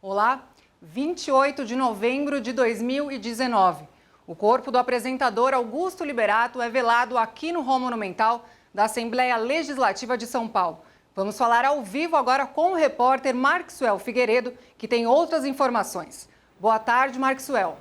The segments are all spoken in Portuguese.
Olá, 28 de novembro de 2019. O corpo do apresentador Augusto Liberato é velado aqui no Hall Monumental da Assembleia Legislativa de São Paulo. Vamos falar ao vivo agora com o repórter Marxuel Figueiredo, que tem outras informações. Boa tarde, Marxuel.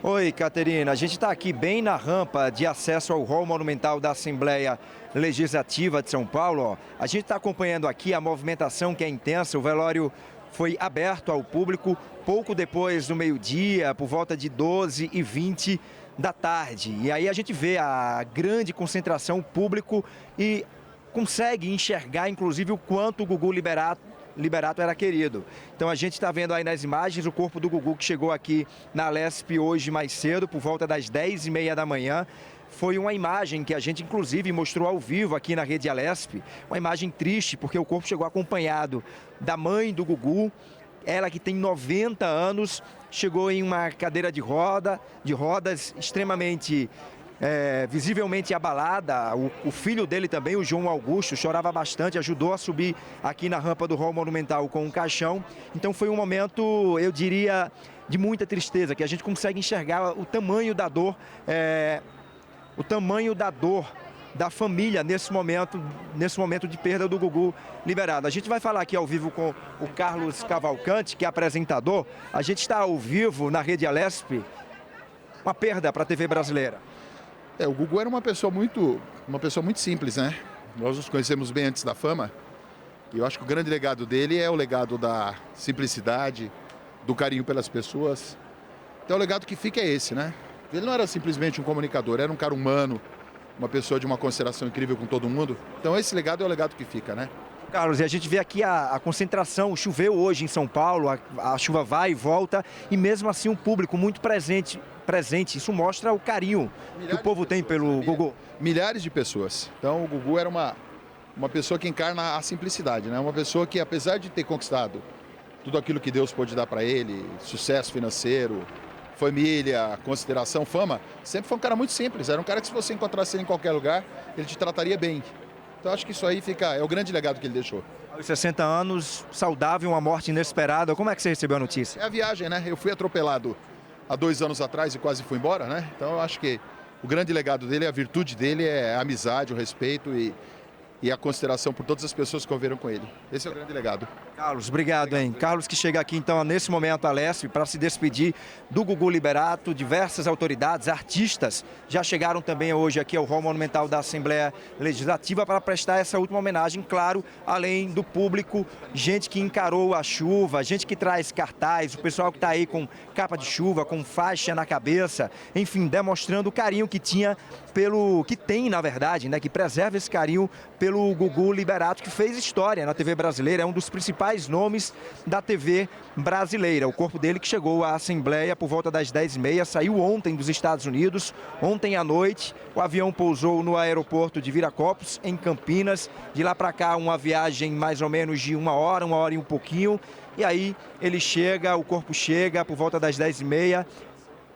Oi, Caterina. A gente está aqui bem na rampa de acesso ao Hall Monumental da Assembleia Legislativa de São Paulo. A gente está acompanhando aqui a movimentação que é intensa. O velório foi aberto ao público pouco depois do meio-dia, por volta de 12h20 da tarde. E aí a gente vê a grande concentração público e consegue enxergar, inclusive, o quanto o Gugu Liberato era querido. Então a gente está vendo aí nas imagens o corpo do Gugu que chegou aqui na Alesp hoje mais cedo, por volta das 10h30 da manhã. Foi uma imagem que a gente, inclusive, mostrou ao vivo aqui na Rede Alesp. Uma imagem triste, porque o corpo chegou acompanhado da mãe do Gugu. Ela, que tem 90 anos, chegou em uma cadeira de rodas extremamente, visivelmente abalada. O filho dele também, o João Augusto, chorava bastante, ajudou a subir aqui na rampa do Hall Monumental com um caixão. Então foi um momento, eu diria, de muita tristeza, que a gente consegue enxergar o tamanho da dor, da família nesse momento de perda do Gugu Liberato. A gente vai falar aqui ao vivo com o Carlos Cavalcante, que é apresentador. A gente está ao vivo na Rede Alesp. Uma perda para a TV brasileira. O Gugu era uma pessoa muito simples, né? Nós nos conhecemos bem antes da fama. E eu acho que o grande legado dele é o legado da simplicidade, do carinho pelas pessoas. Então o legado que fica é esse, né? Ele não era simplesmente um comunicador, era um cara humano, uma pessoa de uma consideração incrível com todo mundo. Então esse legado é o legado que fica, né? Carlos, e a gente vê aqui a concentração, choveu hoje em São Paulo, a chuva vai e volta, e mesmo assim um público muito presente. Isso mostra o carinho que o povo tem pelo Gugu. Milhares de pessoas. Então o Gugu era uma pessoa que encarna a simplicidade, né? Uma pessoa que, apesar de ter conquistado tudo aquilo que Deus pôde dar para ele, sucesso financeiro, família, consideração, fama, sempre foi um cara muito simples. Era um cara que, se você encontrasse ele em qualquer lugar, ele te trataria bem. Então acho que isso aí é o grande legado que ele deixou. Aos 60 anos, saudável, uma morte inesperada. Como é que você recebeu a notícia? É a viagem, né? Eu fui atropelado há 2 anos atrás e quase fui embora, né? Então eu acho que o grande legado dele, a virtude dele é a amizade, o respeito e a consideração por todas as pessoas que conviveram com ele. Esse é o grande legado. Carlos, obrigado, hein? Carlos, que chega aqui então nesse momento à Alesp para se despedir do Gugu Liberato. Diversas autoridades, artistas já chegaram também hoje aqui ao Hall Monumental da Assembleia Legislativa para prestar essa última homenagem, claro, além do público, gente que encarou a chuva, gente que traz cartaz, o pessoal que está aí com capa de chuva, com faixa na cabeça, enfim, demonstrando o carinho que tem, na verdade, né, que preserva esse carinho pelo Gugu Liberato, que fez história na TV brasileira, é um dos principais nomes da TV brasileira. O corpo dele que chegou à Assembleia por volta das 10h30, saiu ontem dos Estados Unidos. Ontem à noite, o avião pousou no aeroporto de Viracopos, em Campinas. De lá para cá, uma viagem mais ou menos de 1 hora e um pouquinho. E aí ele chega, o corpo chega por volta das 10h30,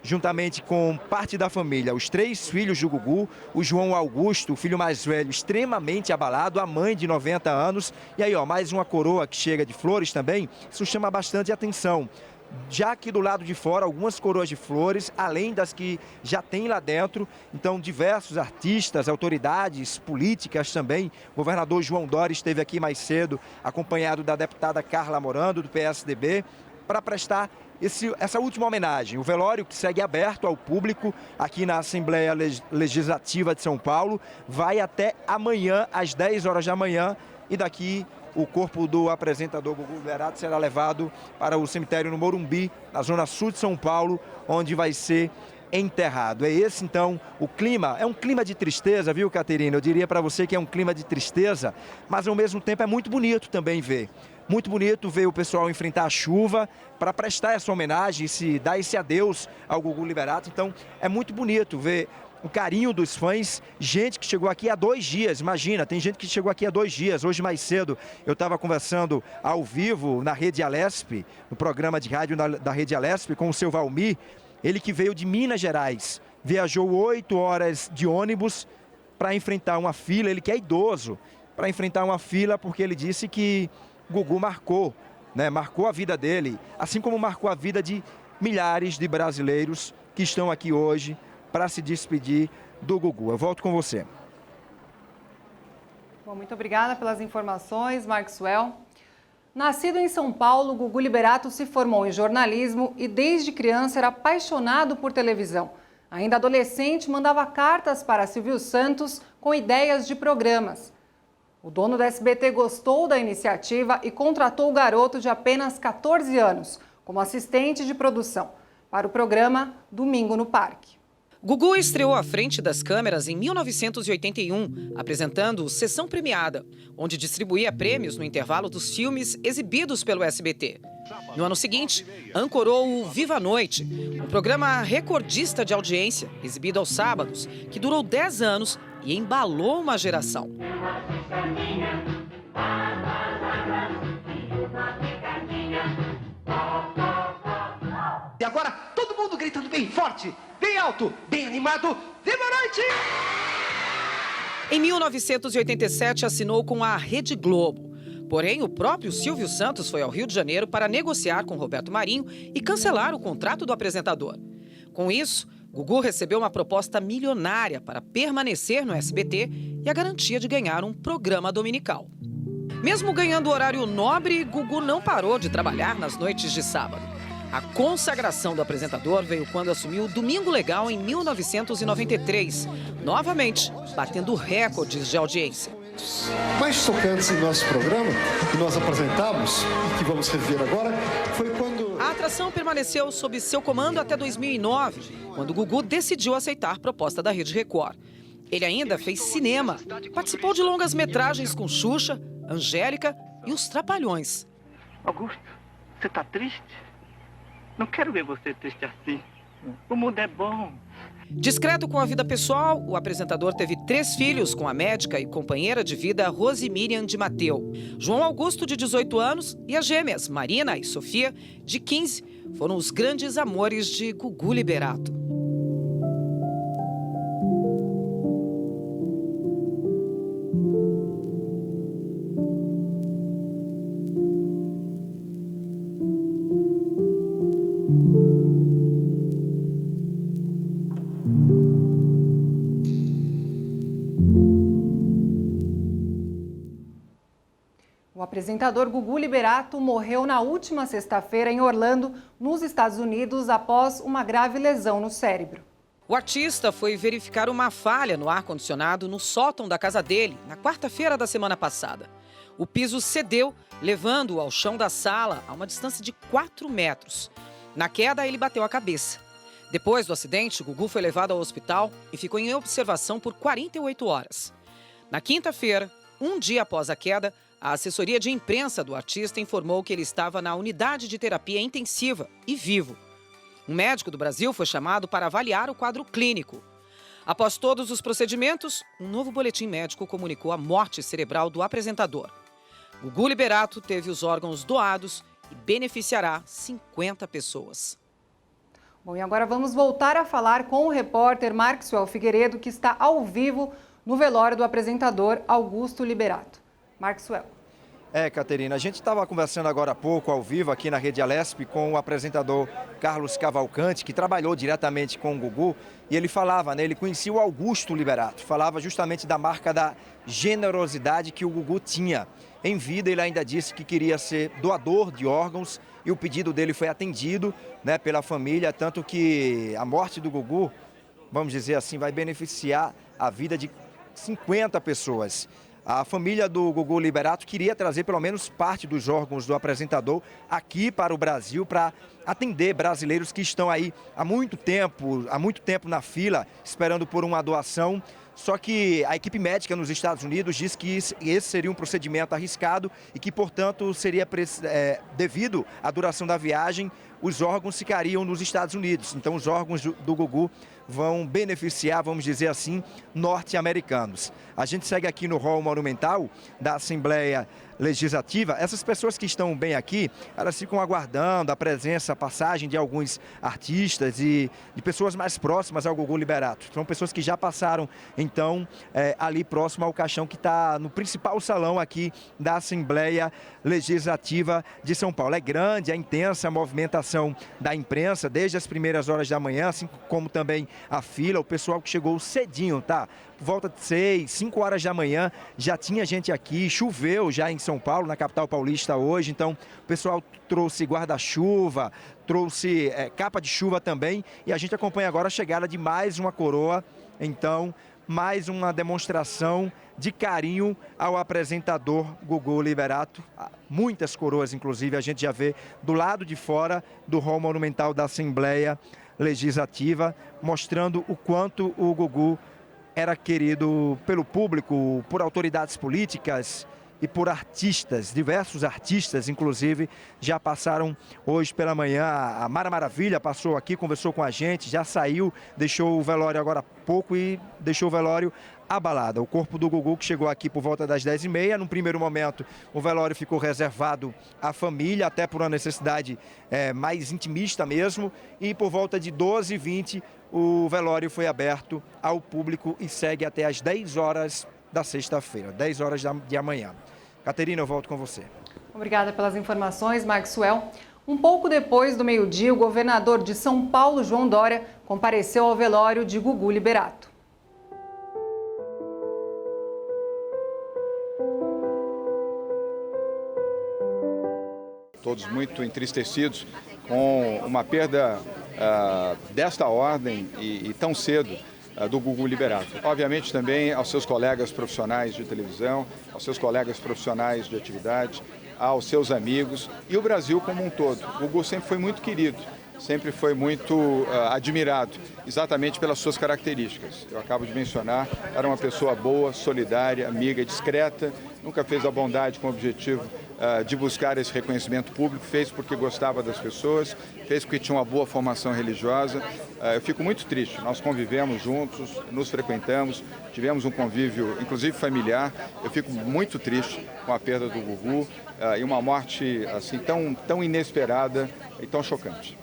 juntamente com parte da família, os 3 filhos do Gugu, o João Augusto, o filho mais velho, extremamente abalado, a mãe de 90 anos, e aí, mais uma coroa que chega de flores também. Isso chama bastante atenção. Já aqui do lado de fora, algumas coroas de flores, além das que já tem lá dentro. Então, diversos artistas, autoridades políticas também. O governador João Dória esteve aqui mais cedo, acompanhado da deputada Carla Morando, do PSDB, para prestar essa última homenagem. O velório, que segue aberto ao público aqui na Assembleia Legislativa de São Paulo, vai até amanhã, às 10 horas da manhã, e daqui o corpo do apresentador Gugu Liberato será levado para o cemitério no Morumbi, na zona sul de São Paulo, onde vai ser enterrado. É esse, então, o clima. É um clima de tristeza, viu, Caterina? Eu diria para você que é um clima de tristeza, mas ao mesmo tempo é muito bonito também ver. Muito bonito ver o pessoal enfrentar a chuva para prestar essa homenagem, dar esse adeus ao Gugu Liberato. Então, é muito bonito ver o carinho dos fãs, gente que chegou aqui há 2 dias, imagina, tem gente que chegou aqui há 2 dias. Hoje mais cedo eu estava conversando ao vivo na Rede Alesp, no programa de rádio da Rede Alesp, com o seu Valmir, ele que veio de Minas Gerais, viajou 8 horas de ônibus para enfrentar uma fila, ele que é idoso, para enfrentar uma fila porque ele disse que Gugu marcou né? Marcou a vida dele, assim como marcou a vida de milhares de brasileiros que estão aqui hoje para se despedir do Gugu. Eu volto com você. Bom, muito obrigada pelas informações, Maxwell. Nascido em São Paulo, Gugu Liberato se formou em jornalismo e desde criança era apaixonado por televisão. Ainda adolescente, mandava cartas para Silvio Santos com ideias de programas. O dono da SBT gostou da iniciativa e contratou o garoto de apenas 14 anos como assistente de produção para o programa Domingo no Parque. Gugu estreou à frente das câmeras em 1981, apresentando Sessão Premiada, onde distribuía prêmios no intervalo dos filmes exibidos pelo SBT. No ano seguinte, ancorou o Viva a Noite, um programa recordista de audiência, exibido aos sábados, que durou 10 anos e embalou uma geração. E agora, todo mundo gritando bem forte, bem alto, bem animado. Viva a noite! Em 1987, assinou com a Rede Globo. Porém, o próprio Silvio Santos foi ao Rio de Janeiro para negociar com Roberto Marinho e cancelar o contrato do apresentador. Com isso, Gugu recebeu uma proposta milionária para permanecer no SBT e a garantia de ganhar um programa dominical. Mesmo ganhando horário nobre, Gugu não parou de trabalhar nas noites de sábado. A consagração do apresentador veio quando assumiu o Domingo Legal em 1993, novamente batendo recordes de audiência. Mais tocantes em nosso programa, que nós apresentamos e que vamos rever agora, foi quando... A atração permaneceu sob seu comando até 2009, quando Gugu decidiu aceitar a proposta da Rede Record. Ele ainda fez cinema, participou de longas-metragens com Xuxa, Angélica e Os Trapalhões. Augusto, você tá triste? Não quero ver você triste assim. O mundo é bom. Discreto com a vida pessoal, o apresentador teve 3 filhos com a médica e companheira de vida Rose Miriam de Mateu. João Augusto, de 18 anos, e as gêmeas Marina e Sofia, de 15, foram os grandes amores de Gugu Liberato. O apresentador Gugu Liberato morreu na última sexta-feira em Orlando, nos Estados Unidos, após uma grave lesão no cérebro. O artista foi verificar uma falha no ar-condicionado no sótão da casa dele, na quarta-feira da semana passada. O piso cedeu, levando-o ao chão da sala a uma distância de 4 metros. Na queda, ele bateu a cabeça. Depois do acidente, Gugu foi levado ao hospital e ficou em observação por 48 horas. Na quinta-feira, um dia após a queda, a assessoria de imprensa do artista informou que ele estava na unidade de terapia intensiva e vivo. Um médico do Brasil foi chamado para avaliar o quadro clínico. Após todos os procedimentos, um novo boletim médico comunicou a morte cerebral do apresentador. Gugu Liberato teve os órgãos doados e beneficiará 50 pessoas. Bom, e agora vamos voltar a falar com o repórter Maxwell Figueiredo, que está ao vivo no velório do apresentador Augusto Liberato. Maxwell. Caterina, a gente estava conversando agora há pouco, ao vivo, aqui na Rede Alesp, com o apresentador Carlos Cavalcante, que trabalhou diretamente com o Gugu, e ele falava, né, ele conhecia o Augusto Liberato, falava justamente da marca da generosidade que o Gugu tinha. Em vida, ele ainda disse que queria ser doador de órgãos, e o pedido dele foi atendido, né, pela família, tanto que a morte do Gugu, vamos dizer assim, vai beneficiar a vida de 50 pessoas. A família do Gugu Liberato queria trazer pelo menos parte dos órgãos do apresentador aqui para o Brasil para atender brasileiros que estão aí há muito tempo na fila, esperando por uma doação. Só que a equipe médica nos Estados Unidos diz que esse seria um procedimento arriscado e que, portanto, seria devido à duração da viagem, os órgãos ficariam nos Estados Unidos. Então, os órgãos do Gugu vão beneficiar, vamos dizer assim, norte-americanos. A gente segue aqui no hall monumental da Assembleia Legislativa. Essas pessoas que estão bem aqui, elas ficam aguardando a presença, a passagem de alguns artistas e de pessoas mais próximas ao Gugu Liberato. São pessoas que já passaram em então, ali próximo ao caixão que está no principal salão aqui da Assembleia Legislativa de São Paulo. É grande, é intensa a movimentação da imprensa desde as primeiras horas da manhã, assim como também a fila, o pessoal que chegou cedinho, tá? Por volta de 6, 5 horas da manhã já tinha gente aqui, choveu já em São Paulo, na capital paulista hoje, então o pessoal trouxe guarda-chuva, trouxe capa de chuva também e a gente acompanha agora a chegada de mais uma coroa, então mais uma demonstração de carinho ao apresentador Gugu Liberato. Muitas coroas, inclusive, a gente já vê do lado de fora do hall monumental da Assembleia Legislativa, mostrando o quanto o Gugu era querido pelo público, por autoridades políticas e por artistas, diversos artistas, inclusive, já passaram hoje pela manhã. A Mara Maravilha passou aqui, conversou com a gente, já saiu, deixou o velório agora há pouco e deixou o velório abalado. O corpo do Gugu, que chegou aqui por volta das 10h30, num primeiro momento o velório ficou reservado à família, até por uma necessidade mais intimista mesmo, e por volta de 12h20 o velório foi aberto ao público e segue até às 10 horas da sexta-feira, 10 horas de amanhã. Caterina, eu volto com você. Obrigada pelas informações, Maxwell. Um pouco depois do meio-dia, o governador de São Paulo, João Dória, compareceu ao velório de Gugu Liberato. Todos muito entristecidos com uma perda desta ordem e tão cedo do Gugu Liberato. Obviamente também aos seus colegas profissionais de televisão, aos seus colegas profissionais de atividade, aos seus amigos e o Brasil como um todo. O Gugu sempre foi muito querido, sempre foi muito admirado, exatamente pelas suas características. Eu acabo de mencionar, era uma pessoa boa, solidária, amiga, discreta, nunca fez a bondade com o objetivo de buscar esse reconhecimento público, fez porque gostava das pessoas, fez porque tinha uma boa formação religiosa. Eu fico muito triste, nós convivemos juntos, nos frequentamos, tivemos um convívio, inclusive familiar. Eu fico muito triste com a perda do Gugu e uma morte assim tão inesperada e tão chocante.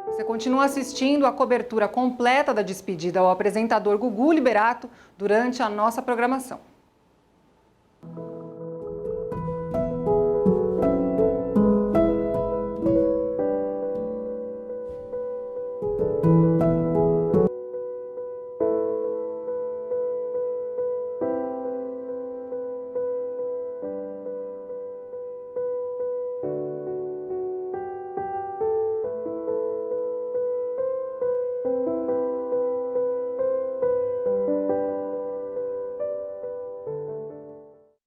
Você continua assistindo a cobertura completa da despedida ao apresentador Gugu Liberato durante a nossa programação.